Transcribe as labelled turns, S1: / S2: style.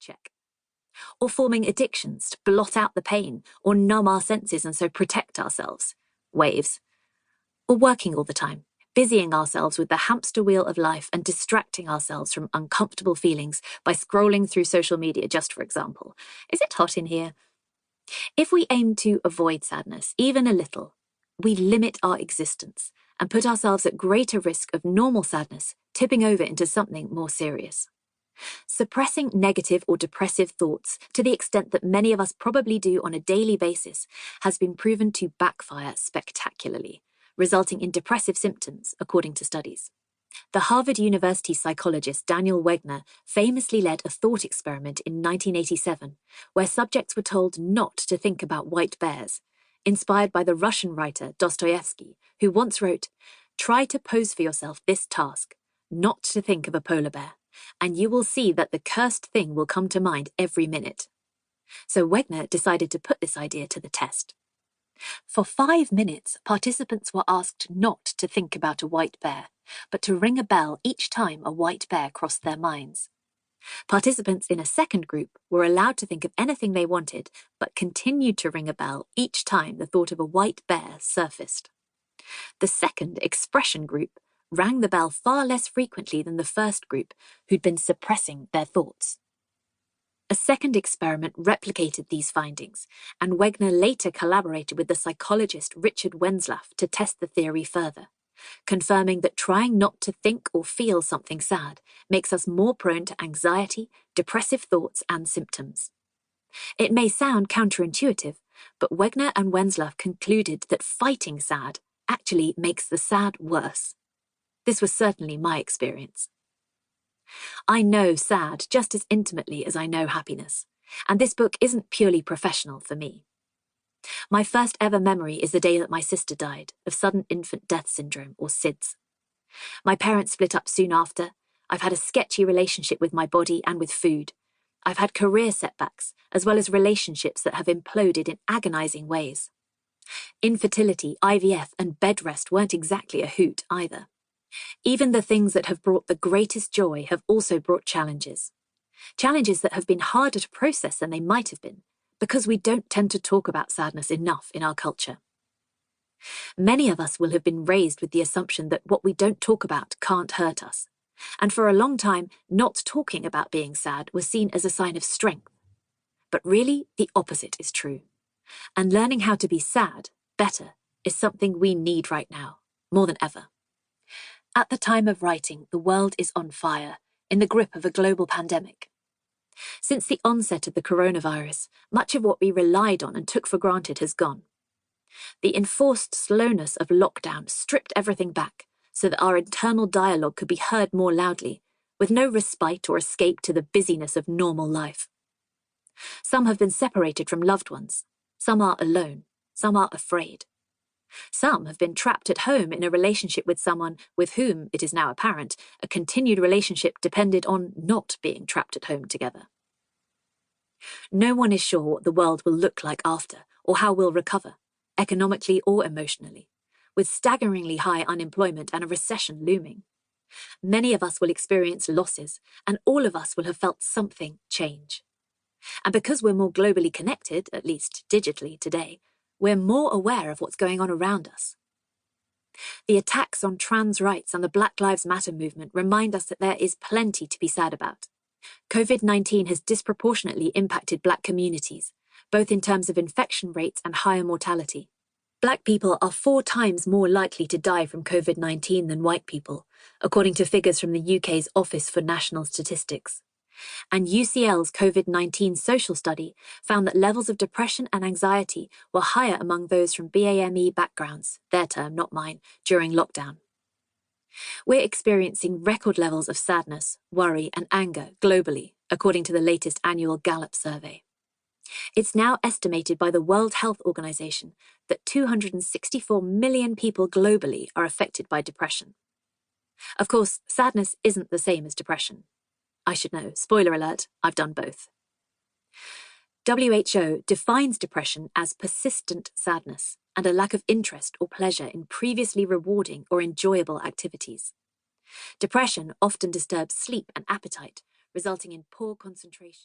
S1: Check. Or forming addictions to blot out the pain or numb our senses and so protect ourselves. Waves. Or working all the time, busying ourselves with the hamster wheel of life and distracting ourselves from uncomfortable feelings by scrolling through social media, just for example. Is it hot in here? If we aim to avoid sadness, even a little, we limit our existence and put ourselves at greater risk of normal sadness tipping over into something more serious. Suppressing negative or depressive thoughts to the extent that many of us probably do on a daily basis has been proven to backfire spectacularly, resulting in depressive symptoms, according to studies. The Harvard University psychologist Daniel Wegner famously led a thought experiment in 1987, where subjects were told not to think about white bears, inspired by the Russian writer Dostoevsky, who once wrote, "Try to pose for yourself this task, not to think of a polar bear, and you will see that the cursed thing will come to mind every minute." So Wegner decided to put this idea to the test. For 5 minutes, participants were asked not to think about a white bear, but to ring a bell each time a white bear crossed their minds. Participants in a second group were allowed to think of anything they wanted, but continued to ring a bell each time the thought of a white bear surfaced. The second expression group rang the bell far less frequently than the first group, who'd been suppressing their thoughts. A second experiment replicated these findings, and Wegner later collaborated with the psychologist Richard Wenslaff to test the theory further, confirming that trying not to think or feel something sad makes us more prone to anxiety, depressive thoughts, and symptoms. It may sound counterintuitive, but Wegner and Wenslaff concluded that fighting sad actually makes the sad worse. This was certainly my experience. I know sad just as intimately as I know happiness, and this book isn't purely professional for me. My first ever memory is the day that my sister died of sudden infant death syndrome, or SIDS. My parents split up soon after. I've had a sketchy relationship with my body and with food. I've had career setbacks, as well as relationships that have imploded in agonizing ways. Infertility, IVF, and bed rest weren't exactly a hoot either. Even the things that have brought the greatest joy have also brought challenges. Challenges that have been harder to process than they might have been, because we don't tend to talk about sadness enough in our culture. Many of us will have been raised with the assumption that what we don't talk about can't hurt us, and for a long time, not talking about being sad was seen as a sign of strength. But really, the opposite is true. And learning how to be sad, better, is something we need right now, more than ever. At the time of writing, the world is on fire, in the grip of a global pandemic. Since the onset of the coronavirus, much of what we relied on and took for granted has gone. The enforced slowness of lockdown stripped everything back so that our internal dialogue could be heard more loudly, with no respite or escape to the busyness of normal life. Some have been separated from loved ones. Some are alone. Some are afraid. Some have been trapped at home in a relationship with someone with whom, it is now apparent, a continued relationship depended on not being trapped at home together. No one is sure what the world will look like after, or how we'll recover, economically or emotionally, with staggeringly high unemployment and a recession looming. Many of us will experience losses, and all of us will have felt something change. And because we're more globally connected, at least digitally today, we're more aware of what's going on around us. The attacks on trans rights and the Black Lives Matter movement remind us that there is plenty to be sad about. COVID-19 has disproportionately impacted Black communities, both in terms of infection rates and higher mortality. Black people are 4 times more likely to die from COVID-19 than white people, according to figures from the UK's Office for National Statistics. And UCL's COVID-19 social study found that levels of depression and anxiety were higher among those from BAME backgrounds, their term, not mine, during lockdown. We're experiencing record levels of sadness, worry, and anger globally, according to the latest annual Gallup survey. It's now estimated by the World Health Organization that 264 million people globally are affected by depression. Of course, sadness isn't the same as depression. I should know, spoiler alert, I've done both. WHO defines depression as persistent sadness and a lack of interest or pleasure in previously rewarding or enjoyable activities. Depression often disturbs sleep and appetite, resulting in poor concentration.